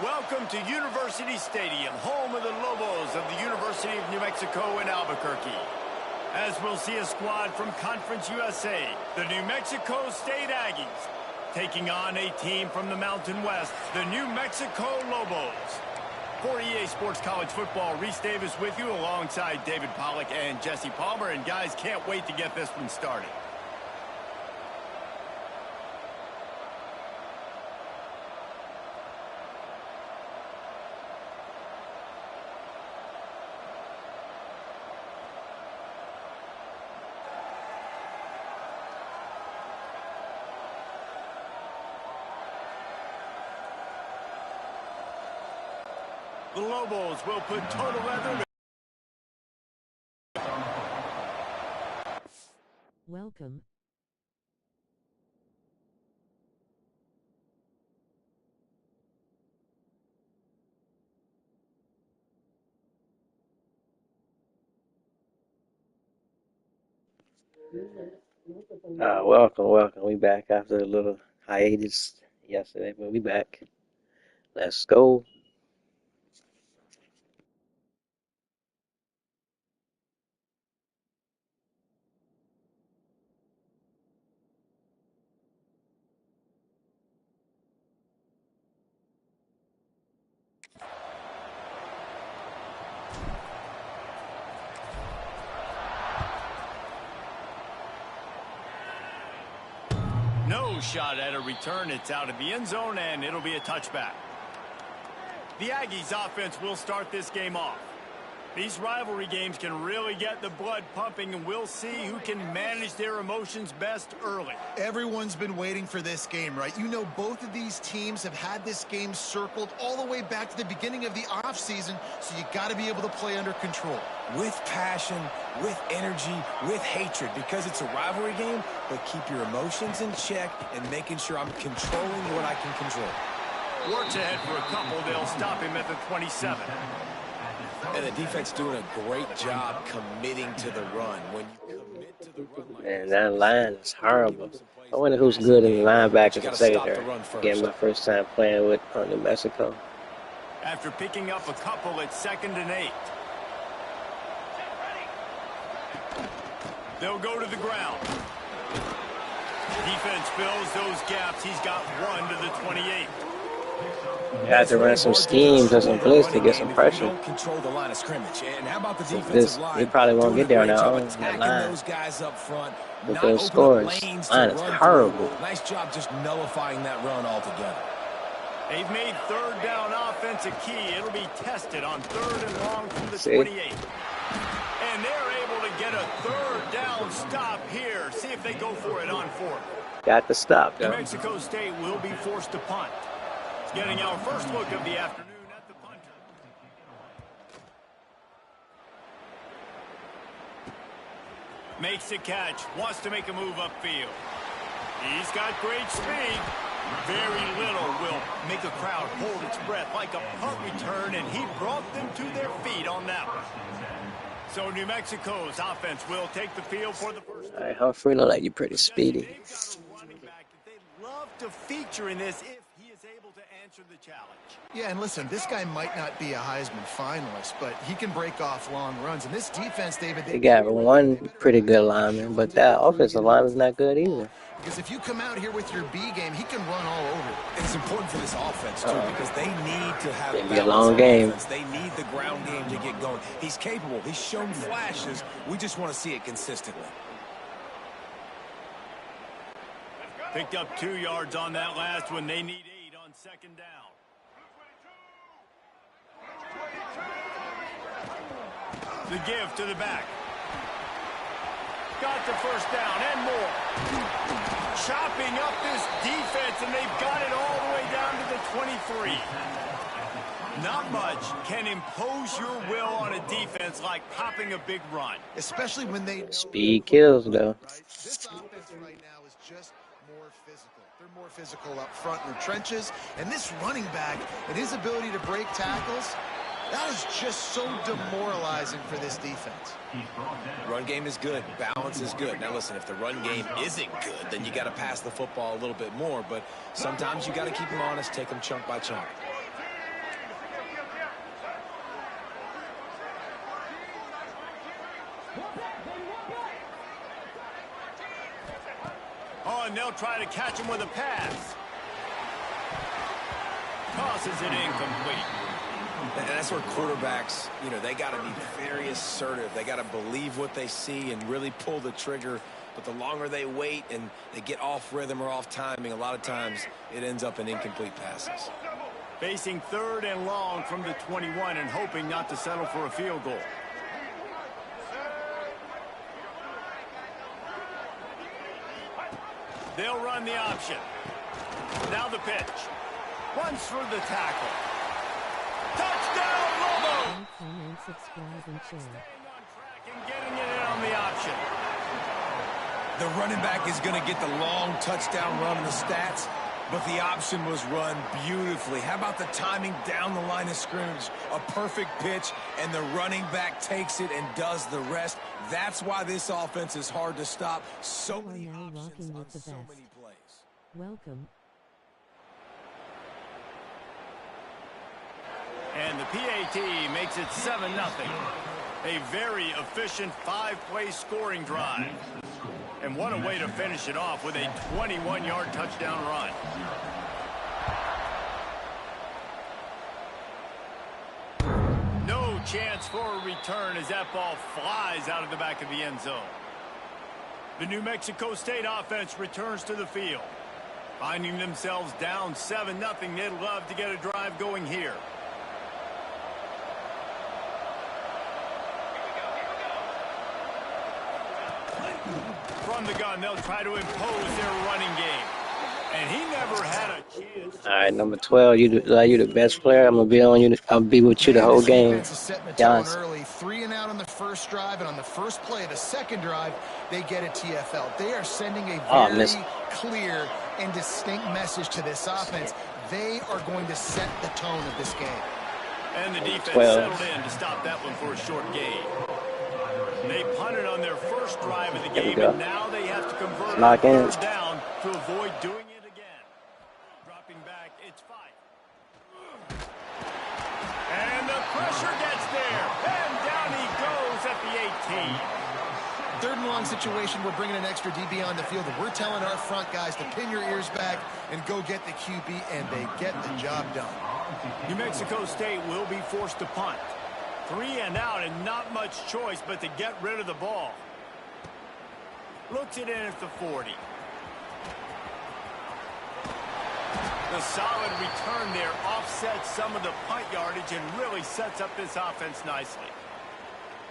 Welcome to University Stadium, home of the Lobos of the University of New Mexico in Albuquerque. As we'll see a squad from Conference USA, the New Mexico State Aggies, taking on a team from the Mountain West, the New Mexico Lobos. For EA Sports College Football, Reese Davis with you alongside David Pollack and Jesse Palmer. And guys, can't wait to get this one started. The Lobos will put total leather. Welcome. Welcome. We back after a little hiatus yesterday, but we back. Let's go. No shot at a return. It's out of the end zone, and it'll be a touchback. The Aggies offense will start this game off. These rivalry games can really get the blood pumping, and we'll see who can manage their emotions best early. Everyone's been waiting for this game, right? You know, both of these teams have had this game circled all the way back to the beginning of the offseason, so you got to be able to play under control. With passion, with energy, with hatred, because it's a rivalry game, but keep your emotions in check and making sure I'm controlling what I can control. Works ahead for a couple. They'll stop him at the 27. And the defense doing a great job committing to the run. When you commit to the run, Man, that line is horrible. I wonder who's good in the linebackers and secondary. Again, my first time playing with New Mexico. After picking up a couple at 2nd and 8. They'll go to the ground. Defense fills those gaps. He's got one to the 28. You have to run some schemes or some blitz to get some pressure. Control the line of scrimmage. And how about the This, he probably won't get there on their own. That line. Those guys up front, with those scores, line is horrible. Nice job just nullifying that run altogether. They've made third down offense a key. It'll be tested on 3rd and long from the 28. And they're able to get a 3rd down stop here. See if they go for it on 4th. Got the stop, though. New Mexico State will be forced to punt. Getting our first look of the afternoon at the punter. Makes the catch. Wants to make a move upfield. He's got great speed. Very little will make a crowd hold its breath like a punt return, and he brought them to their feet on that one. So New Mexico's offense will take the field for the first time. All right, Humphrey look like you're pretty speedy. They've got a running back that they'd love to feature in this if he is able to answer the challenge. Yeah, and listen, this guy might not be a Heisman finalist, but he can break off long runs. And this defense, David, They got one pretty good lineman, but that offensive line is not good either. Because if you come out here with your B game, he can run all over. And it's important for this offense, too, because they need to have It'll be a long game. Offense. They need the ground game to get going. He's capable. He's shown flashes. We just want to see it consistently. Picked up 2 yards on that last one. They need 8 on 2nd down. The give to the back. Got the first down and more. Chopping up this defense, and they've got it all the way down to the 23. Not much can impose your will on a defense like popping a big run. Especially when they know Speed kills, though. Right? This offense right now is just more physical. They're more physical up front in the trenches. And this running back and his ability to break tackles, that is just so demoralizing for this defense. Run game is good. Balance is good. Now, listen, if the run game isn't good, then you got to pass the football a little bit more. But sometimes you got to keep them honest, take them chunk by chunk. Oh, and they'll try to catch him with a pass. Tosses it incomplete. And that's where quarterbacks, you know, they got to be very assertive. They got to believe what they see and really pull the trigger. But the longer they wait and they get off rhythm or off timing, a lot of times it ends up in incomplete passes. Facing 3rd and long from the 21 and hoping not to settle for a field goal. They'll run the option. Now the pitch. Runs through the tackle. Touchdown, Lobos! Comment, subscribe, and share. Staying on track and getting it in on the option. The running back is going to get the long touchdown run in the stats, but the option was run beautifully. How about the timing down the line of scrimmage? A perfect pitch, and the running back takes it and does the rest. That's why this offense is hard to stop. So many options on so many plays. Welcome. And the PAT makes it 7-0. A very efficient 5-play scoring drive. And what a way to finish it off with a 21-yard touchdown run. No chance for a return as that ball flies out of the back of the end zone. The New Mexico State offense returns to the field. Finding themselves down 7-0, they'd love to get a drive going here. From the gun, they'll try to impose their running game. And he never had a chance. All right, number 12, you the best player. I'm gonna be on you. I'll be with you the whole game. Early, 3 and out on the first drive, and on the first play of the second drive, they get a TFL. They are sending a very clear and distinct message to this offense. They are going to set the tone of this game. And the defense settled in to stop that one for a short gain. They punted on their first drive of the game, and now they have to convert on 3rd down to avoid doing it again. Dropping back, it's 5. And the pressure gets there, and down he goes at the 18. 3rd and long situation, we're bringing an extra DB on the field, and we're telling our front guys to pin your ears back and go get the QB, and they get the job done. New Mexico State will be forced to punt. 3 and out, and not much choice but to get rid of the ball. Looks it in at the 40. The solid return there offsets some of the punt yardage and really sets up this offense nicely.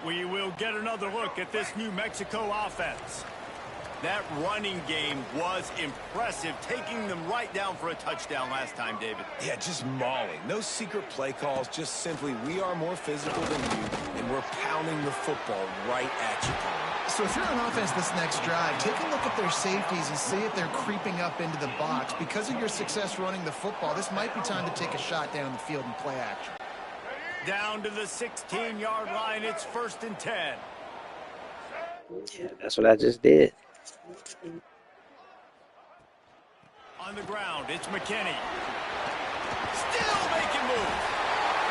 We will get another look at this New Mexico offense. That running game was impressive, taking them right down for a touchdown last time, David. Yeah, just mauling. No secret play calls, just simply we are more physical than you, and we're pounding the football right at you. So if you're on offense this next drive, take a look at their safeties and see if they're creeping up into the box. Because of your success running the football, this might be time to take a shot down the field and play action. Down to the 16-yard line, it's 1st and 10. Yeah, that's what I just did. On the ground, it's McKinney. Still making moves.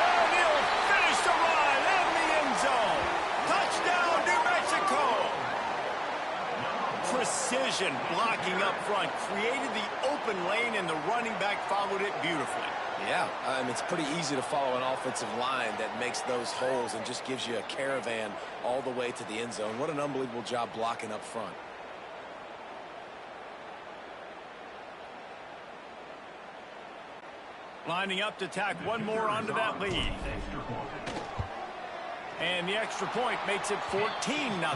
And he'll finish the run in the end zone. Touchdown, New Mexico. Precision blocking up front created the open lane, and the running back followed it beautifully. Yeah, it's pretty easy to follow an offensive line that makes those holes and just gives you a caravan all the way to the end zone. What an unbelievable job blocking up front. Lining up to tack one more onto that lead. And the extra point makes it 14-0.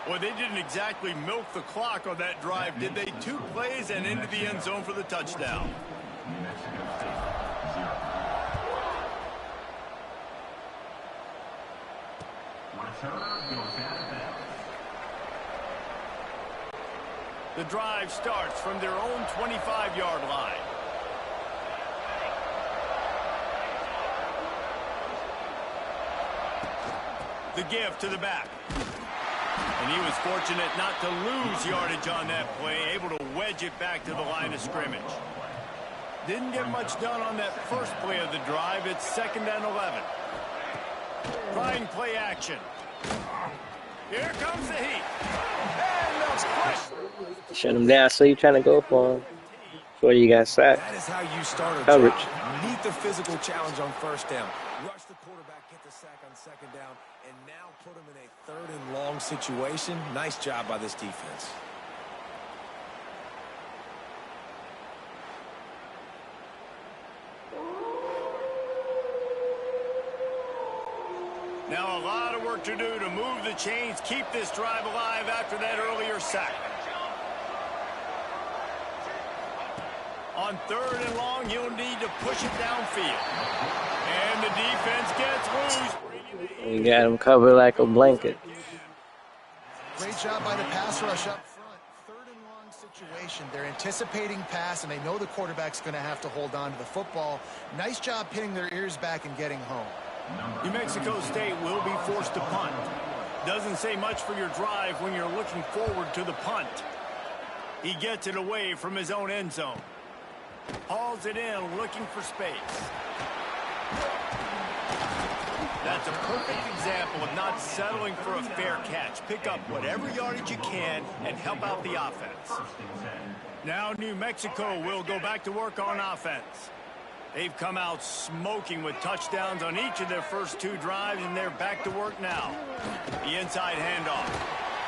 Well, they didn't exactly milk the clock on that drive, did they? 2 plays and into the end zone for the touchdown. The drive starts from their own 25-yard line. The give to the back. And he was fortunate not to lose yardage on that play, able to wedge it back to the line of scrimmage. Didn't get much done on that first play of the drive. It's 2nd and 11. Trying play action. Here comes the heat. And the push. Shut him down. So you trying to go for him. Before you got sacked. That is how you start a Coverage. drive. Meet the physical challenge on first down. Rush the quarterback, get the sack on second down, and now put him in a third and long situation. Nice job by this defense. Now a lot of work to do to move the chains, keep this drive alive after that earlier sack. On third and long, you'll need to push it downfield. And the defense gets loose. You got him covered like a blanket. Great job by the pass rush up front. Third and long situation. They're anticipating pass, and they know the quarterback's going to have to hold on to the football. Nice job pinning their ears back and getting home. New Mexico State will be forced to punt. Doesn't say much for your drive when you're looking forward to the punt. He gets it away from his own end zone. Hauls it in, looking for space. That's a perfect example of not settling for a fair catch. Pick up whatever yardage you can and help out the offense. Now New Mexico will go back to work on offense. They've come out smoking with touchdowns on each of their first two drives, and they're back to work now. The inside handoff.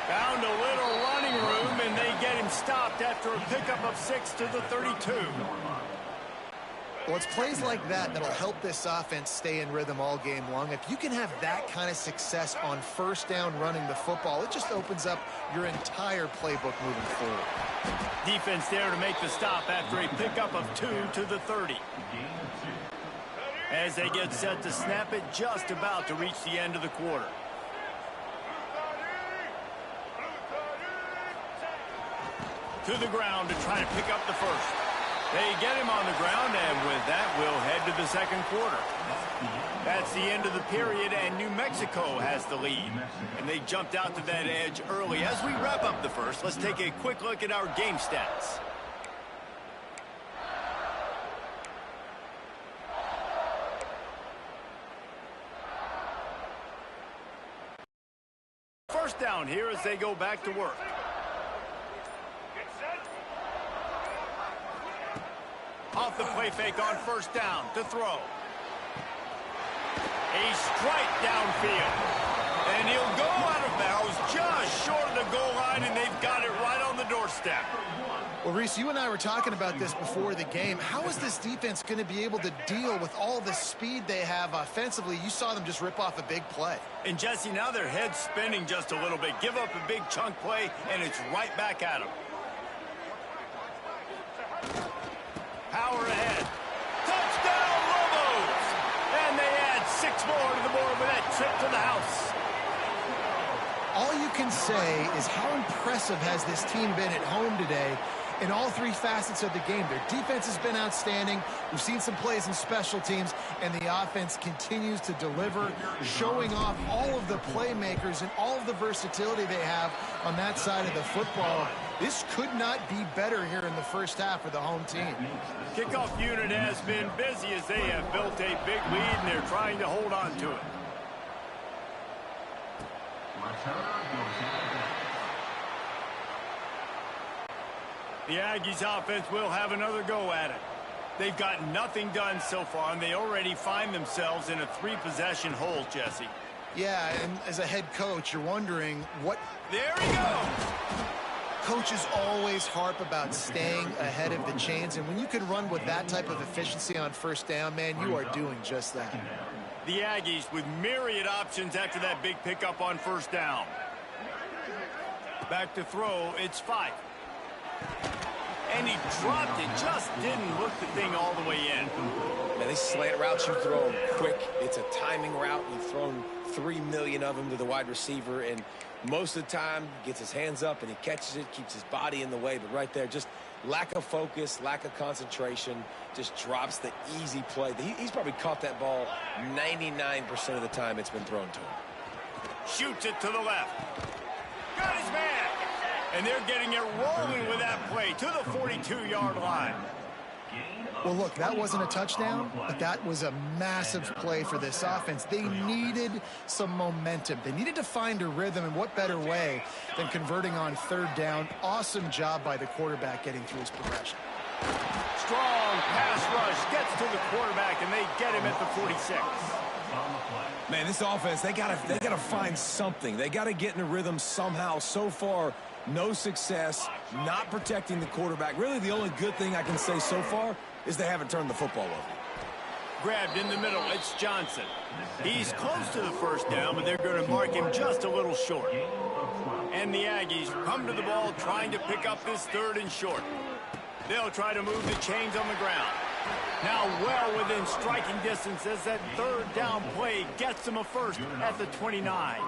Found a little running room, and they get him stopped after a pickup of 6 to the 32. Well, it's plays like that that'll help this offense stay in rhythm all game long. If you can have that kind of success on first down running the football, it just opens up your entire playbook moving forward. Defense there to make the stop after a pickup of 2 to the 30. As they get set to snap it, just about to reach the end of the quarter. To the ground to try to pick up the first. They get him on the ground, and with that, we'll head to the second quarter. That's the end of the period, and New Mexico has the lead. And they jumped out to that edge early. As we wrap up the first, let's take a quick look at our game stats. First down here as they go back to work. Off the play fake on first down to throw. A strike downfield. And he'll go out of bounds just short of the goal line, and they've got it right on the doorstep. Well, Reese, you and I were talking about this before the game. How is this defense going to be able to deal with all the speed they have offensively? You saw them just rip off a big play. And, Jesse, now their head's spinning just a little bit. Give up a big chunk play, and it's right back at them. Power ahead. Touchdown, Lobos! And they add 6 more to the board with that trip to the house. All you can say is how impressive has this team been at home today in all 3 facets of the game. Their defense has been outstanding. We've seen some plays in special teams, and the offense continues to deliver, showing off all of the playmakers and all of the versatility they have on that side of the football. This could not be better here in the first half for the home team. Kickoff unit has been busy as they have built a big lead, and they're trying to hold on to it. The Aggies offense will have another go at it. They've got nothing done so far, and they already find themselves in a 3-possession hole, Jesse. Yeah, and as a head coach, you're wondering what... There he goes! Coaches always harp about staying ahead of the chains, and when you can run with that type of efficiency on first down, man, you are doing just that. The Aggies with myriad options after that big pickup on first down. Back to throw, it's 5. And he dropped it, just didn't look the thing all the way in. Man, these slant routes you throw them quick. It's a timing route. You've thrown 3 million of them to the wide receiver, and most of the time gets his hands up and he catches it, keeps his body in the way. But right there, just lack of focus, lack of concentration, just drops the easy play. He's probably caught that ball 99% of the time it's been thrown to him. Shoots it to the left. Got his man. And they're getting it rolling with that play to the 42-yard line. Well, look, that wasn't a touchdown, but that was a massive play for this offense. They needed some momentum. They needed to find a rhythm, and what better way than converting on third down. Awesome job by the quarterback getting through his progression. Strong pass rush gets to the quarterback, and they get him at the 46. Man, this offense, they gotta find something. They gotta get in a rhythm somehow. So far, no success, not protecting the quarterback. Really, the only good thing I can say so far is they haven't turned the football over. Grabbed in the middle, it's Johnson. He's close to the first down, but they're going to mark him just a little short. And the Aggies come to the ball trying to pick up this third and short. They'll try to move the chains on the ground. Now well within striking distance as that third down play gets them a first at the 29.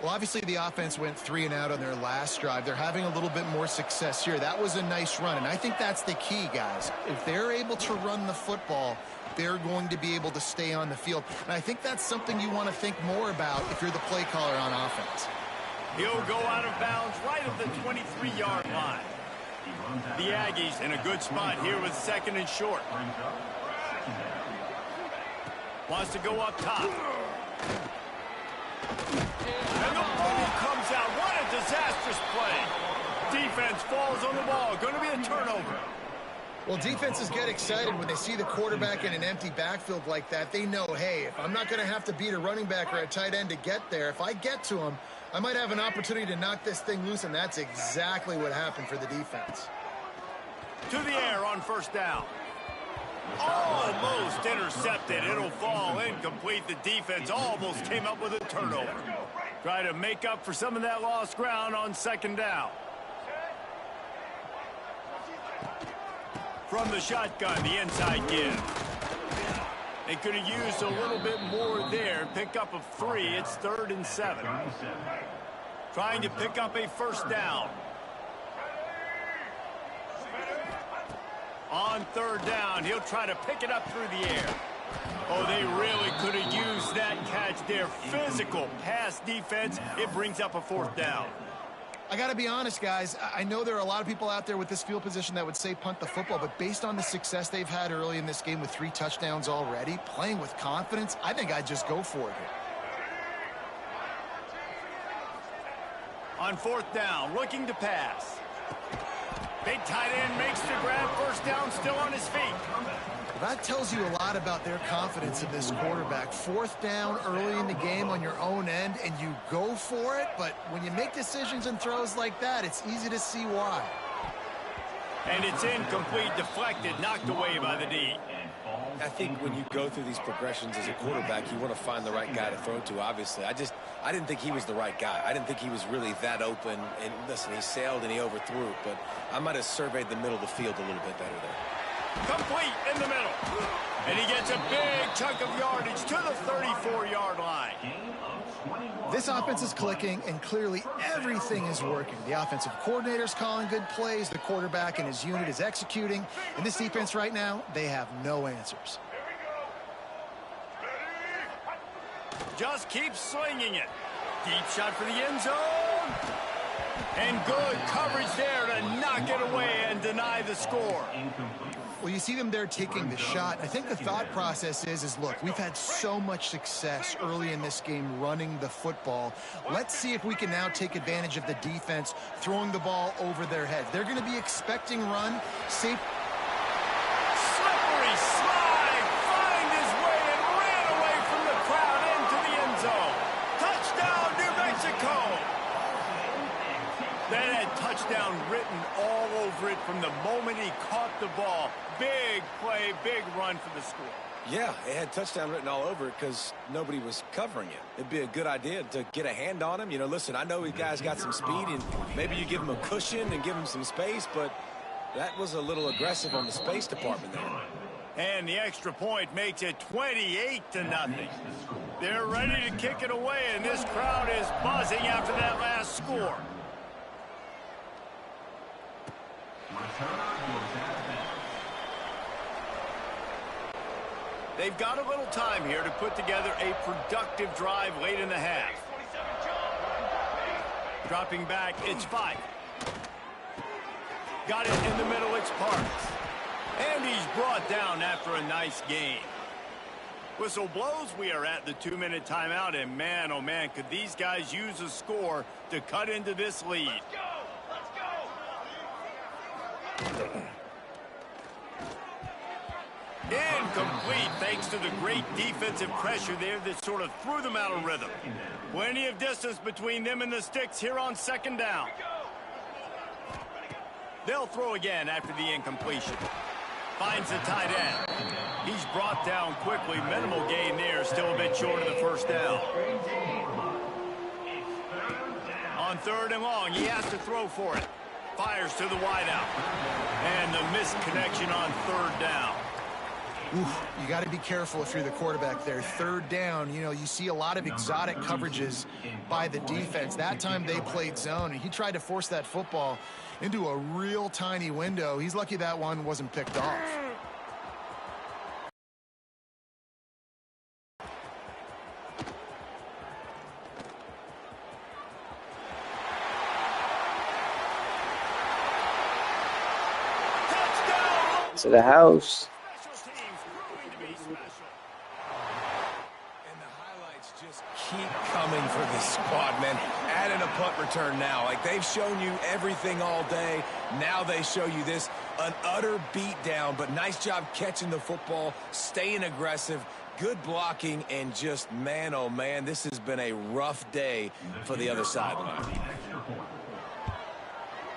Well, obviously the offense went 3 and out on their last drive. They're having a little bit more success here. That was a nice run, and I think that's the key, guys. If they're able to run the football, they're going to be able to stay on the field. And I think that's something you want to think more about if you're the play caller on offense. He'll go out of bounds right at the 23-yard line. The Aggies in a good spot here with second and short. Wants to go up top. And the ball comes out. What a disastrous play. Defense falls on the ball. Going to be a turnover. Well, defenses get excited when they see the quarterback in an empty backfield like that. They know, hey, if I'm not going to have to beat a running back or a tight end to get there, if I get to him, I might have an opportunity to knock this thing loose, and that's exactly what happened for the defense. To the air on first down. Almost intercepted. It'll fall incomplete. The defense almost came up with a turnover. Try to make up for some of that lost ground on second down. From the shotgun, the inside give. They could have used a little bit more there. Pick up of 3. It's 3rd and 7. Trying to pick up a first down. On third down, he'll try to pick it up through the air. Oh, they really could have used that catch there. Physical pass defense. It brings up a 4th down. I got to be honest, guys. I know there are a lot of people out there with this field position that would say punt the football, but based on the success they've had early in this game with 3 touchdowns already, playing with confidence, I think I'd just go for it here. On 4th down, looking to pass. Big tight end makes the grab. First down, still on his feet. Well, that tells you a lot about their confidence in this quarterback. 4th down early in the game on your own end, and you go for it. But when you make decisions and throws like that, it's easy to see why. And it's incomplete, deflected, knocked away by the D. I think when you go through these progressions as a quarterback, you want to find the right guy to throw to, obviously. I didn't think he was the right guy. I didn't think he was really that open. And listen, he sailed and he overthrew it, but I might have surveyed the middle of the field a little bit better there. Complete in the middle. And he gets a big chunk of yardage to the 34-yard line. This offense is clicking, and clearly everything is working. The offensive coordinator's calling good plays. The quarterback and his unit is executing. And this defense right now, they have no answers. Just keep swinging it. Deep shot for the end zone. And good coverage there to knock it away and deny the score. Well, you see them there taking the shot. I think the thought process is look, we've had so much success early in this game running the football. Let's see if we can now take advantage of the defense throwing the ball over their heads. They're going to be expecting run. Safe. Slippery slide. Find his way and ran away from the crowd into the end zone. Touchdown, New Mexico. That had touchdown written all over it from the moment he caught the ball. Big play, big run for the score. Yeah, it had touchdown written all over it because nobody was covering it. It'd be a good idea to get a hand on him. You know, listen, I know you guys got some speed, and maybe you give him a cushion and give him some space, but that was a little aggressive on the space department there. And the extra point makes it 28-0. They're ready to kick it away, and this crowd is buzzing after that last score. They've got a little time here to put together a productive drive late in the half. Dropping back, it's 5. Got it in the middle, it's Parks. And he's brought down after a nice gain. Whistle blows, we are at the 2-minute timeout, and man, oh man, could these guys use a score to cut into this lead. Let's go! Incomplete, thanks to the great defensive pressure there that sort of threw them out of rhythm. Plenty of distance between them and the sticks here on second down. They'll throw again after the incompletion. Finds the tight end. He's brought down quickly. Minimal gain there, still a bit short of the first down. On 3rd and long, he has to throw for it. Fires to the wideout. And the missed connection on 3rd down. Oof, you got to be careful if you're the quarterback there. 3rd down, you know, you see a lot of exotic coverages by the defense. That time they played zone, and he tried to force that football into a real tiny window. He's lucky that one wasn't picked off. To the house. Just keep coming for this squad, man. Add in a punt return now. Like, they've shown you everything all day. Now they show you this. An utter beatdown, but nice job catching the football, staying aggressive, good blocking, and just, man, oh, man, this has been a rough day for the other sideline.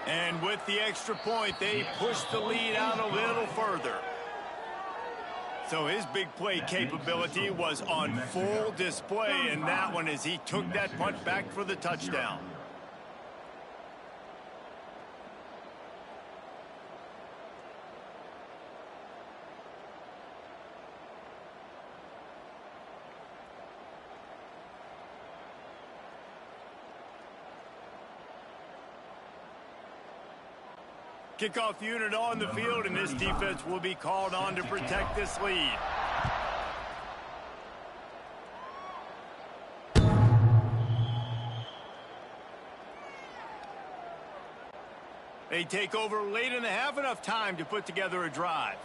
And with the extra point, they push the lead out a little further. So his big play capability was on full display in that one as he took that punt back for the touchdown. Kickoff unit on the field, and this defense will be called on to protect this lead. They take over late in the half, enough time to put together a drive.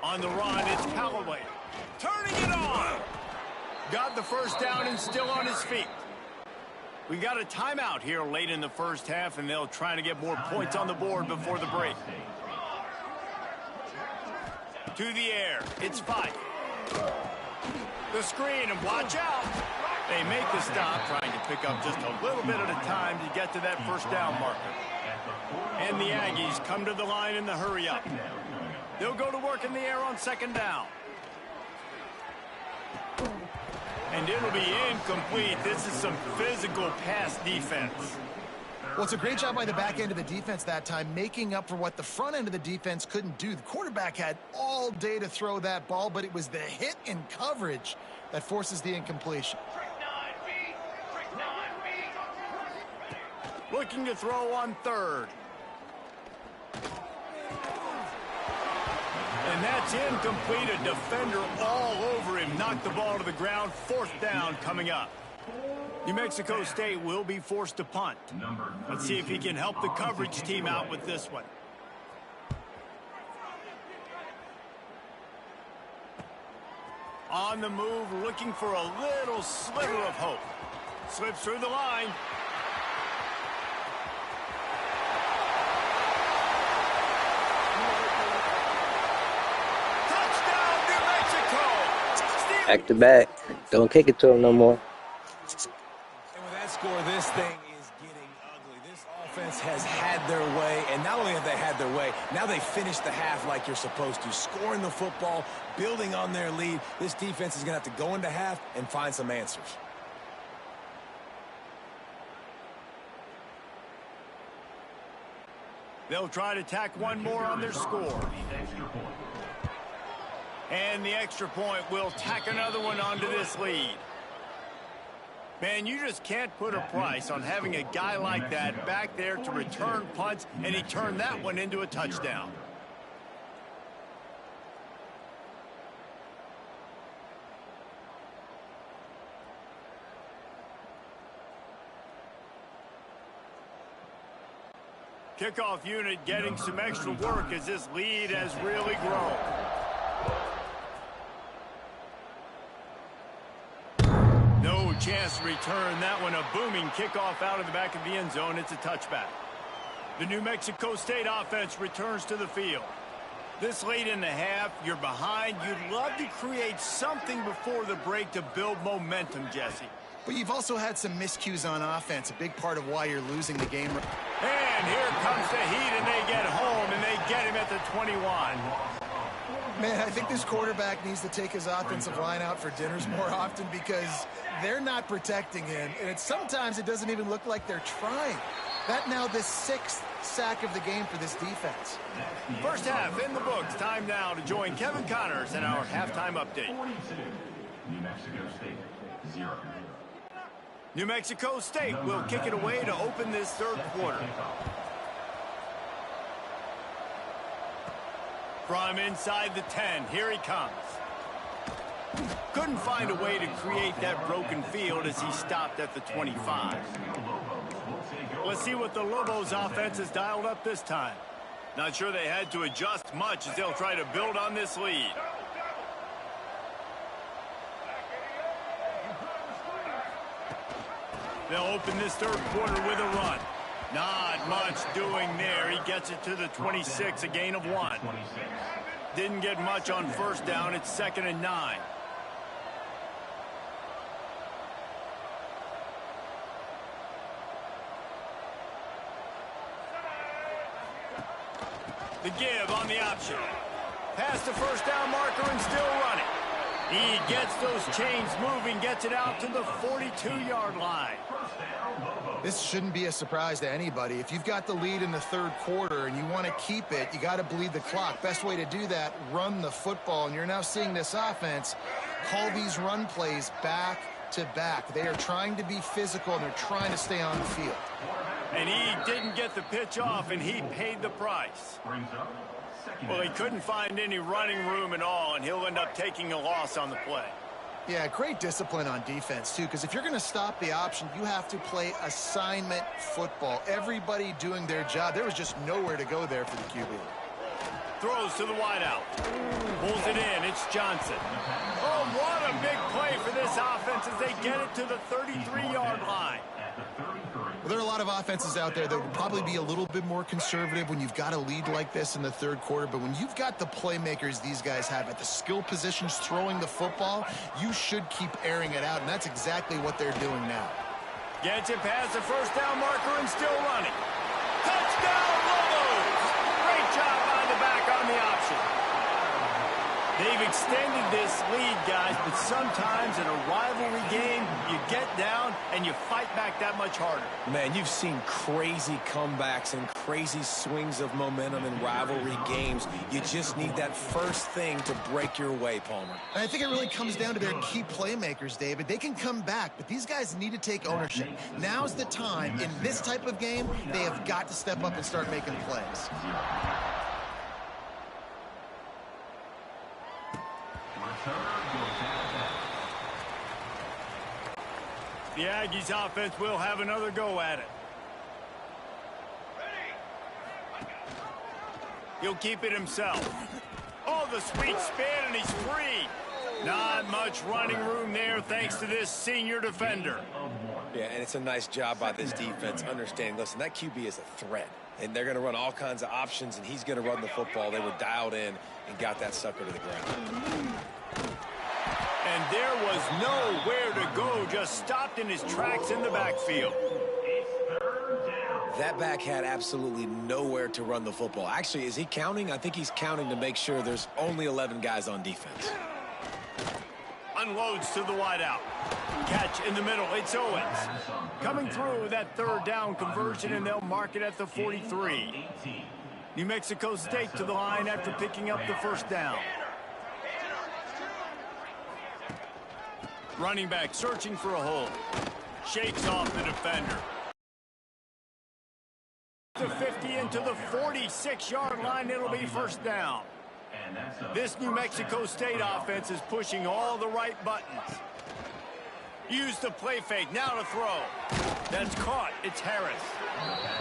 On the run, it's Callaway. Turning it on! Got the first down and still on his feet. We got a timeout here late in the first half, and they'll try to get more points on the board before the break. To the air, it's 5. The screen, and watch out. They make the stop, trying to pick up just a little bit at a time to get to that first down marker. And the Aggies come to the line in the hurry-up. They'll go to work in the air on second down. And it'll be incomplete. This is some physical pass defense. Well, it's a great job by the back end of the defense that time, making up for what the front end of the defense couldn't do. The quarterback had all day to throw that ball, but it was the hit and coverage that forces the incompletion. Looking to throw on 3rd. And that's incomplete. A defender all over him. Knocked the ball to the ground. 4th down coming up. New Mexico State will be forced to punt. Let's see if he can help the coverage team out with this one. On the move, looking for a little sliver of hope. Slips through the line. Back to back. Don't kick it to him no more. And with that score, this thing is getting ugly. This offense has had their way, and not only have they had their way, now they finish the half like you're supposed to, scoring the football, building on their lead. This defense is going to have to go into half and find some answers. They'll try to tack one more on their score. And the extra point will tack another one onto this lead. Man, you just can't put a price on having a guy like that back there to return punts, and he turned that one into a touchdown. Kickoff unit getting some extra work as this lead has really grown. No chance to return that one. A booming kickoff out of the back of the end zone. It's a touchback. The New Mexico State offense returns to the field. This late in the half, you're behind. You'd love to create something before the break to build momentum, Jesse. But you've also had some miscues on offense, a big part of why you're losing the game. And here comes the heat, and they get home, and they get him at the 21. Man, I think this quarterback needs to take his offensive line out for dinners more often because they're not protecting him. And sometimes it doesn't even look like they're trying. That now the 6th sack of the game for this defense. First half in the books. Time now to join Kevin Connors in our halftime update. 42, New Mexico State, 0. New Mexico State will kick it away to open this third quarter. From inside the 10, here he comes. Couldn't find a way to create that broken field as he stopped at the 25. Let's see what the Lobos offense has dialed up this time. Not sure they had to adjust much as they'll try to build on this lead. They'll open this third quarter with a run. Not much doing there. He gets it to the 26, a gain of 1. Didn't get much on first down. It's 2nd and 9. The give on the option. Past the first down marker and still running. He gets those chains moving, gets it out to the 42-yard line. This shouldn't be a surprise to anybody. If you've got the lead in the third quarter and you want to keep it, you got to bleed the clock. Best way to do that, run the football. And you're now seeing this offense call these run plays back to back. They are trying to be physical, and they're trying to stay on the field. And he didn't get the pitch off, and he paid the price. Well, he couldn't find any running room at all, and he'll end up taking a loss on the play. Yeah, great discipline on defense, too, because if you're going to stop the option, you have to play assignment football. Everybody doing their job. There was just nowhere to go there for the QB. Throws to the wideout. Pulls it in. It's Johnson. Oh, what a big play for this offense as they get it to the 33-yard line. Well, there are a lot of offenses out there that would probably be a little bit more conservative when you've got a lead like this in the third quarter. But when you've got the playmakers these guys have at the skill positions throwing the football, you should keep airing it out. And that's exactly what they're doing now. Gets it past the first down marker and still running. Touchdown, Lobos! Great job by the back on the option. They've extended this lead, guys, but sometimes in a rivalry game, you get down and you fight back that much harder. Man, you've seen crazy comebacks and crazy swings of momentum in rivalry games. You just need that first thing to break your way, Palmer. And I think it really comes down to their key playmakers, David. They can come back, but these guys need to take ownership. Now's the time. In this type of game, they have got to step up and start making plays. The Aggies offense will have another go at it. He'll keep it himself. Oh, the sweet spin, and he's free. Not much running room there thanks to this senior defender. Yeah, and it's a nice job by this defense understanding, listen, that QB is a threat. And they're going to run all kinds of options, and he's going to run the football. They were dialed in and got that sucker to the ground. And there was nowhere to go, just stopped in his tracks in the backfield. That back had absolutely nowhere to run the football. Actually, is he counting? I think he's counting to make sure there's only 11 guys on defense. Unloads to the wideout. Catch in the middle. It's Owens. Coming through that third down conversion, and they'll mark it at the 43. New Mexico State to the line after picking up the first down. Running back searching for a hole. Shakes off the defender. The 50 into the 46-yard line. It'll be first down. This New Mexico State offense is pushing all the right buttons. Use the play fake. Now to throw. That's caught. It's Harris.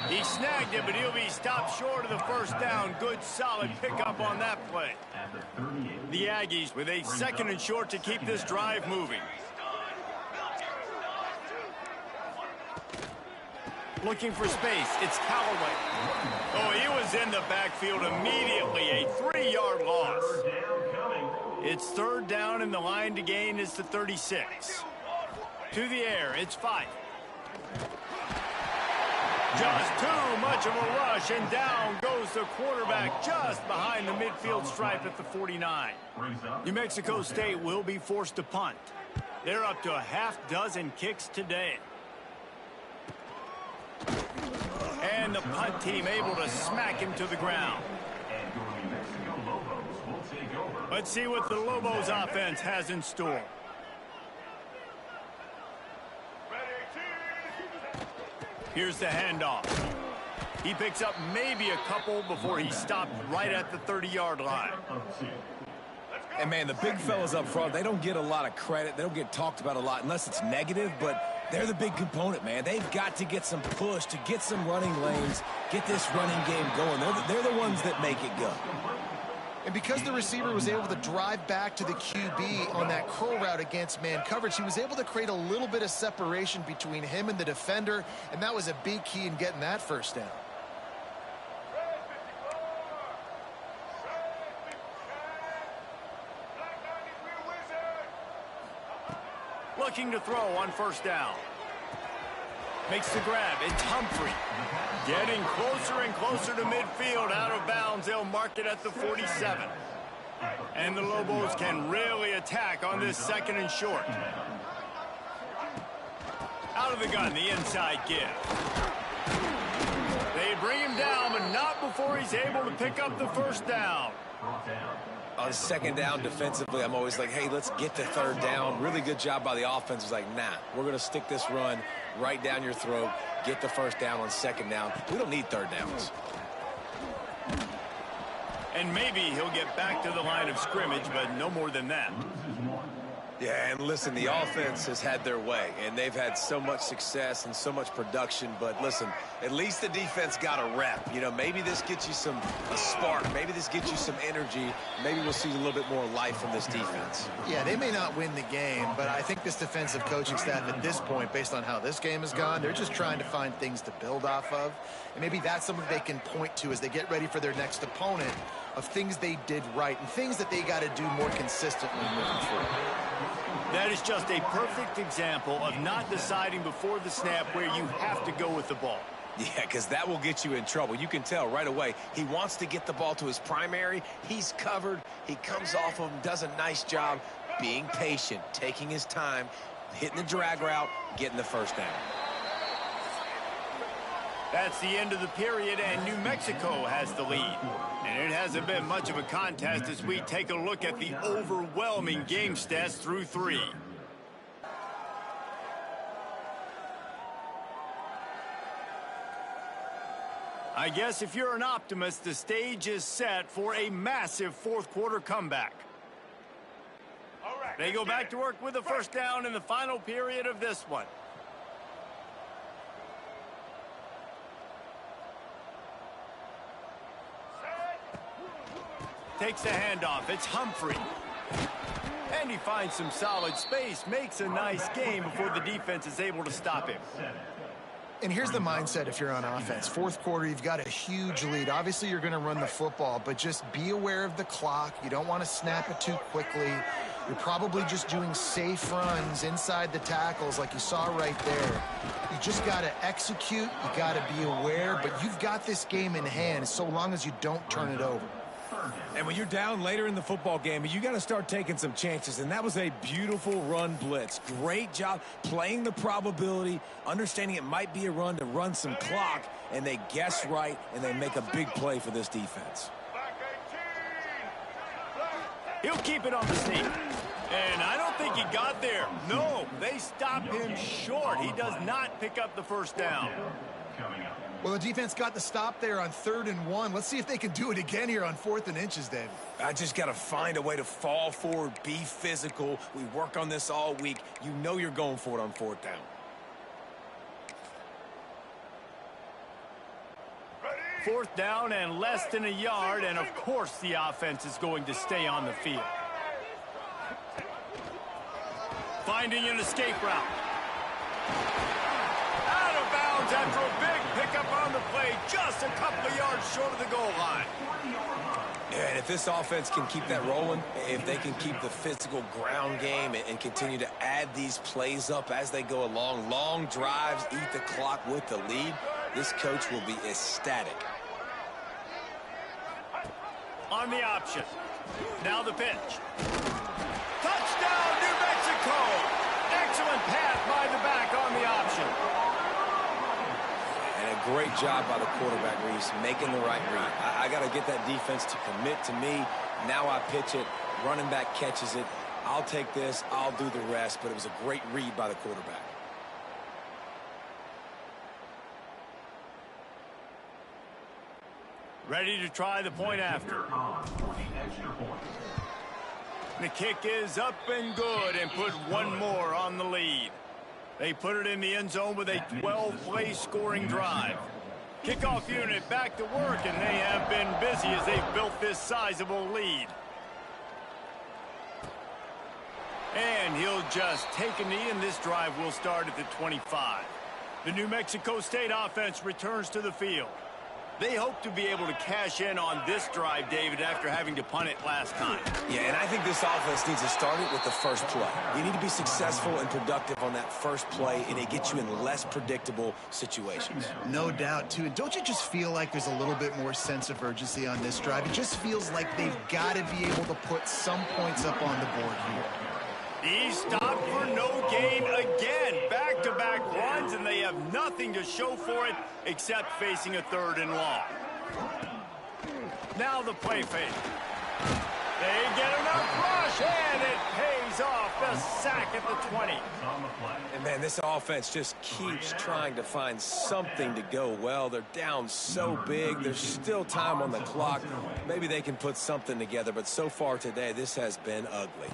He snagged it, but he'll be stopped short of the first down. Good, solid pickup on that play. The Aggies with a 2nd and short to keep this drive moving. Looking for space. It's Callaway. Oh, he was in the backfield immediately. A 3-yard loss. It's 3rd down, and the line to gain is the 36. To the air. It's 5. Just too much of a rush, and down goes the quarterback just behind the midfield stripe at the 49. New Mexico State will be forced to punt. They're up to a half-dozen kicks today. And the punt team able to smack him to the ground. Let's see what the Lobos offense has in store. Here's the handoff. He picks up maybe a couple before he stopped right at the 30-yard line. And, man, the big fellas up front, they don't get a lot of credit. They don't get talked about a lot unless it's negative, but they're the big component, man. They've got to get some push, to get some running lanes, get this running game going. They're the ones that make it go. And because the receiver was able to drive back to the QB on that curl route against man coverage, he was able to create a little bit of separation between him and the defender, and that was a big key in getting that first down. Looking to throw on first down. Makes the grab. It's Humphrey. Getting closer and closer to midfield. Out of bounds. They'll mark it at the 47. And the Lobos can really attack on this 2nd and short. Out of the gun, the inside give. They bring him down, but not before he's able to pick up the first down. On 2nd down defensively, I'm always like, hey, let's get to 3rd down. Really good job by the offense. It's like, nah, we're going to stick this run right down your throat, get the first down on 2nd down. We don't need 3rd downs. And maybe he'll get back to the line of scrimmage, but no more than that. Yeah, and listen, the offense has had their way, and they've had so much success and so much production. But listen, at least the defense got a rep. You know, maybe this gets you a spark. Maybe this gets you some energy. Maybe we'll see a little bit more life from this defense. Yeah, they may not win the game, but I think this defensive coaching staff at this point, based on how this game has gone, they're just trying to find things to build off of. And maybe that's something they can point to as they get ready for their next opponent, of things they did right and things that they got to do more consistently moving forward. That is just a perfect example of not deciding before the snap where you have to go with the ball. Yeah, because that will get you in trouble. You can tell right away he wants to get the ball to his primary. He's covered. He comes off of him, does a nice job being patient, taking his time, hitting the drag route, getting the first down. That's the end of the period, and New Mexico has the lead. And it hasn't been much of a contest as we take a look at the overwhelming game stats through 3. I guess if you're an optimist, the stage is set for a massive 4th quarter comeback. They go back to work with the first down in the final period of this one. Takes the handoff. It's Humphrey. And he finds some solid space, makes a nice game before the defense is able to stop him. And here's the mindset if you're on offense. 4th quarter, you've got a huge lead. Obviously, you're going to run the football, but just be aware of the clock. You don't want to snap it too quickly. You're probably just doing safe runs inside the tackles like you saw right there. You just got to execute. You got to be aware, but you've got this game in hand so long as you don't turn it over. And when you're down later in the football game, you got to start taking some chances. And that was a beautiful run blitz. Great job playing the probability, understanding it might be a run to run some clock, and they guess right, and they make a big play for this defense. He'll keep it on the sneak. And I don't think he got there. No, they stop him short. He does not pick up the first down. Well, the defense got the stop there on 3rd and 1. Let's see if they can do it again here on 4th and inches, David. I just got to find a way to fall forward, be physical. We work on this all week. You know you're going for it on 4th down. 4th down and less than a yard, and of course the offense is going to stay on the field. Finding an escape route. Out of bounds after a big pickup on the play, just a couple of yards short of the goal line. Yeah, and if this offense can keep that rolling, if they can keep the physical ground game and continue to add these plays up as they go along, long drives, eat the clock with the lead, this coach will be ecstatic. On the option. Now the pitch. Touchdown, New Mexico! Excellent pass by the back on the option. And a great job by the quarterback, Reese, making the right read. I got to get that defense to commit to me. Now I pitch it. Running back catches it. I'll take this. I'll do the rest. But it was a great read by the quarterback. Ready to try the point after. The kick is up and good and put one more on the lead. They put it in the end zone with a 12-play scoring drive. Kickoff unit back to work, and they have been busy as they've built this sizable lead. And he'll just take a knee, and this drive will start at the 25. The New Mexico State offense returns to the field. They hope to be able to cash in on this drive, David, after having to punt it last time. Yeah, and I think this offense needs to start it with the first play. You need to be successful and productive on that first play, and it gets you in less predictable situations. No doubt, too. And don't you just feel like there's a little bit more sense of urgency on this drive? It just feels like they've got to be able to put some points up on the board here. He stopped for no gain again. Back-to-back runs, and they have nothing to show for it except facing a 3rd and long. Now the play fake. They get enough rush, and it pays off. The sack at the 20. And, man, this offense just keeps trying to find something to go well. They're down so big. There's still time on the clock. Maybe they can put something together, but so far today, this has been ugly.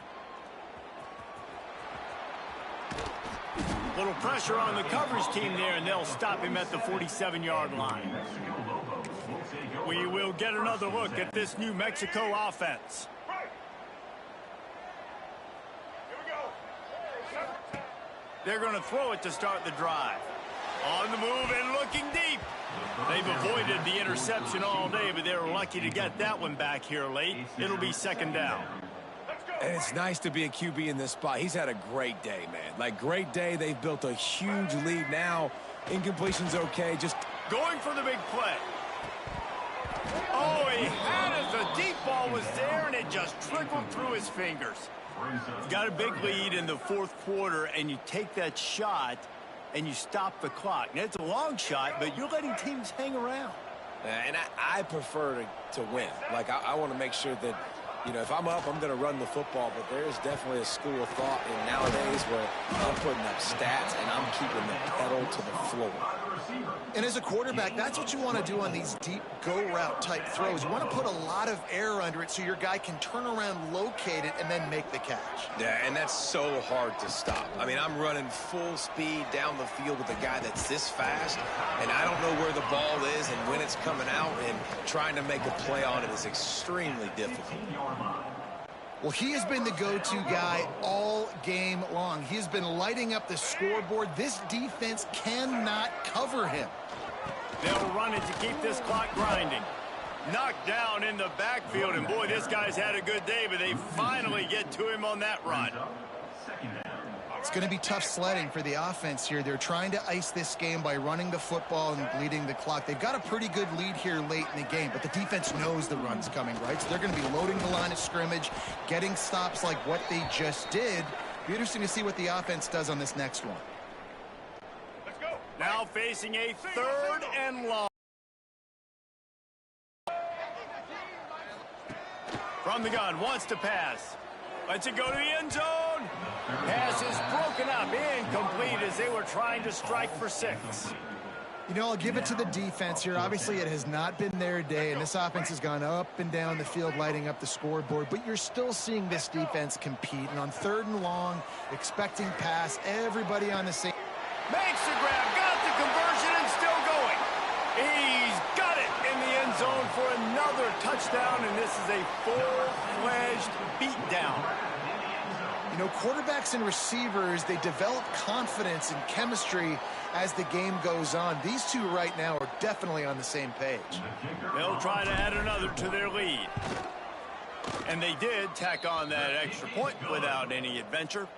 Little pressure on the coverage team there, and they'll stop him at the 47-yard line. We will get another look at this New Mexico offense. They're going to throw it to start the drive. On the move and looking deep. They've avoided the interception all day, but they're lucky to get that one back here late. It'll be 2nd down. And it's nice to be a QB in this spot. He's had a great day, man. Like, great day. They've built a huge lead now. Incompletion's okay. Just going for the big play. Oh, he had it. The deep ball was there, and it just trickled through his fingers. You've got a big lead in the 4th quarter, and you take that shot, and you stop the clock. Now, it's a long shot, but you're letting teams hang around. And I prefer to win. Like, I want to make sure that, you know, if I'm up, I'm going to run the football, but there is definitely a school of thought in nowadays where I'm putting up stats and I'm keeping the pedal to the floor. And as a quarterback, that's what you want to do on these deep go-route type throws. You want to put a lot of air under it so your guy can turn around, locate it, and then make the catch. Yeah, and that's so hard to stop. I mean, I'm running full speed down the field with a guy that's this fast, and I don't know where the ball is and when it's coming out, and trying to make a play on it is extremely difficult. Well, he has been the go-to guy all game long. He has been lighting up the scoreboard. This defense cannot cover him. They'll run it to keep this clock grinding. Knocked down in the backfield, and boy, this guy's had a good day, but they finally get to him on that run. It's going to be tough sledding for the offense here. They're trying to ice this game by running the football and bleeding the clock. They've got a pretty good lead here late in the game, but the defense knows the run's coming, right? So they're going to be loading the line of scrimmage, getting stops like what they just did. Be interesting to see what the offense does on this next one. Let's go. Now facing a 3rd and long. From the gun, wants to pass. Lets it go to the end zone. Pass is broken up, incomplete as they were trying to strike for 6. You know, I'll give it to the defense here. Obviously, it has not been their day, and this offense has gone up and down the field, lighting up the scoreboard. But you're still seeing this defense compete. And on 3rd and long, expecting pass, everybody on the same. Makes the grab, got the conversion, and still going. He's got it in the zone for another touchdown, and this is a full-fledged beatdown. You know, quarterbacks and receivers, they develop confidence and chemistry as the game goes on. These two right now are definitely on the same page. They'll try to add another to their lead. And they did tack on that extra point without any adventure.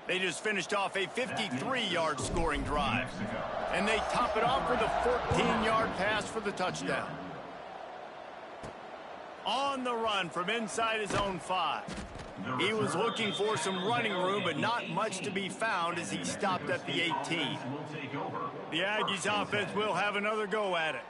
They just finished off a 53-yard scoring drive. And they top it off with a 14-yard pass for the touchdown. On the run from inside his own 5. He was looking for some running room, but not much to be found as he stopped at the 18. The Aggies offense will have another go at it.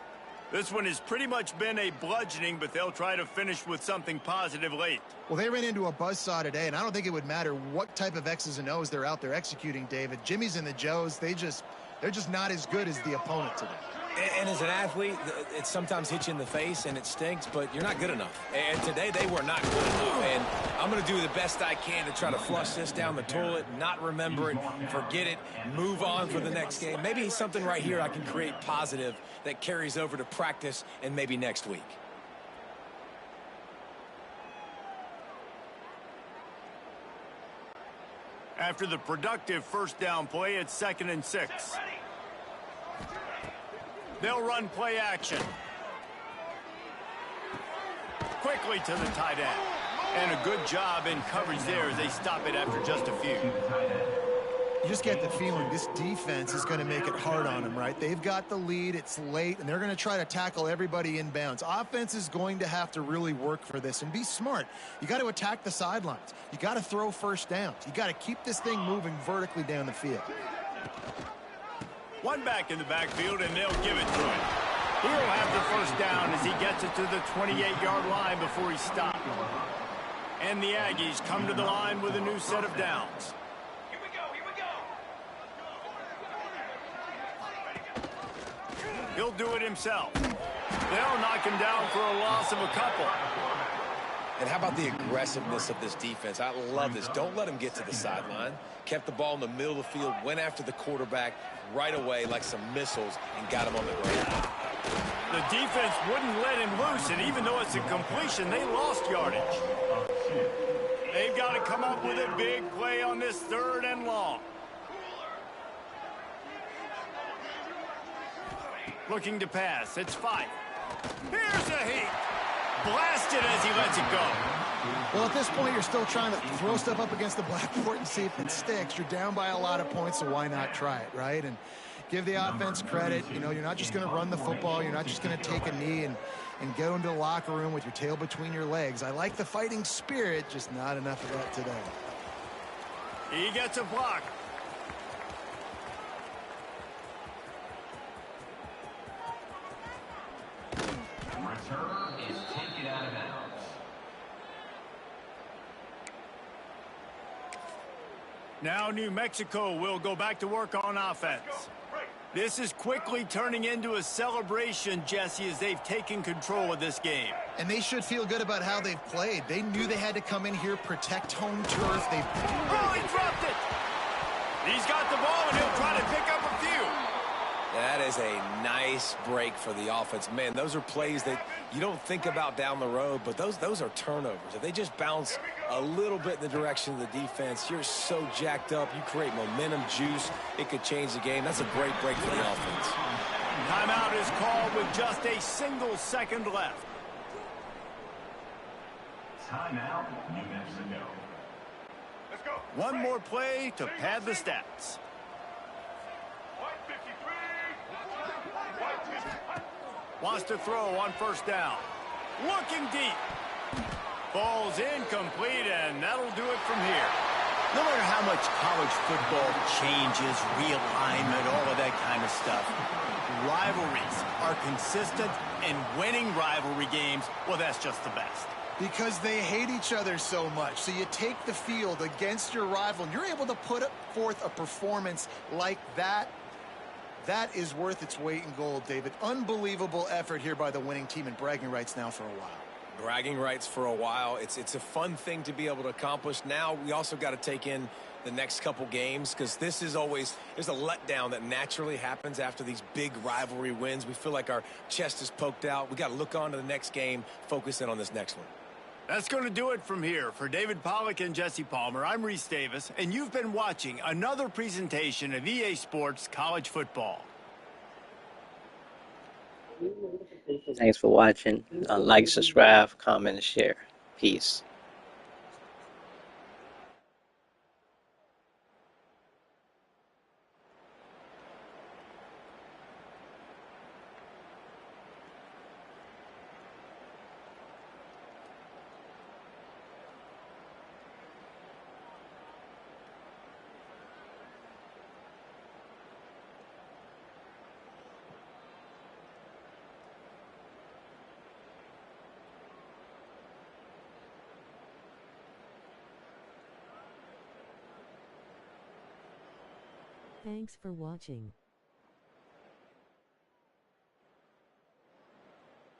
This one has pretty much been a bludgeoning, but they'll try to finish with something positive late. Well, they ran into a buzzsaw today, and I don't think it would matter what type of X's and O's they're out there executing, David. Jimmy's and the Joes, they're just not as good as the opponent today. And as an athlete, it sometimes hits you in the face and it stinks, but you're not good enough. And today they were not good enough. And I'm going to do the best I can to try to flush this down the toilet, not remember it, forget it, move on for the next game. Maybe something right here I can create positive that carries over to practice and maybe next week. After the productive first down play, it's 2nd and 6. They'll run play action. Quickly to the tight end. And a good job in coverage there as they stop it after just a few. You just get the feeling this defense is going to make it hard on them, right? They've got the lead, it's late, and they're going to try to tackle everybody inbounds. Offense is going to have to really work for this and be smart. You got to attack the sidelines. You got to throw first downs. You got to keep this thing moving vertically down the field. One back in the backfield, and they'll give it to him. He'll have the first down as he gets it to the 28-yard line before he stopped. And the Aggies come to the line with a new set of downs. Here we go. He'll do it himself. They'll knock him down for a loss of a couple. And how about the aggressiveness of this defense? I love this. Don't let him get to the sideline. Kept the ball in the middle of the field, went after the quarterback right away like some missiles and got him on the ground. The defense wouldn't let him loose, and even though it's a completion, they lost yardage. They've got to come up with a big play on this 3rd and long. Looking to pass. It's 5. Here's a heat. Blasted as he lets it go. Well, at this point, you're still trying to throw stuff up against the blackboard and see if it sticks. You're down by a lot of points, so why not try it, right? And give the offense credit. You know, you're not just going to run the football. You're not just going to take a knee and go into the locker room with your tail between your legs. I like the fighting spirit, just not enough of that today. He gets a block. Return is taken out of bounds. Now New Mexico will go back to work on offense. This is quickly turning into a celebration, Jesse, as they've taken control of this game. And they should feel good about how they've played. They knew they had to come in here, protect home turf. Oh, he dropped it! He's got the ball, and he'll try to pick up a few. That is a nice break for the offense. Man, those are plays that you don't think about down the road, but those are turnovers. If they just bounce a little bit in the direction of the defense, you're so jacked up. You create momentum, juice. It could change the game. That's a great break for the offense. Timeout is called with just a single second left. Timeout, New Mexico. Let's go. One more play to pad the stats. Wants to throw on first down. Looking deep. Ball's incomplete, and that'll do it from here. No matter how much college football changes, realignment, all of that kind of stuff, rivalries are consistent, and winning rivalry games, well, that's just the best. Because they hate each other so much. So you take the field against your rival, and you're able to put forth a performance like that. That is worth its weight in gold, David. Unbelievable effort here by the winning team, and bragging rights now for a while. Bragging rights for a while. It's a fun thing to be able to accomplish. Now we also got to take in the next couple games, because this is always, there's a letdown that naturally happens after these big rivalry wins. We feel like our chest is poked out. We got to look on to the next game, focus in on this next one. That's going to do it from here. For David Pollack and Jesse Palmer, I'm Reese Davis, and you've been watching another presentation of EA Sports College Football. Thanks for watching. Like, subscribe, comment, and share. Peace. Thanks for watching.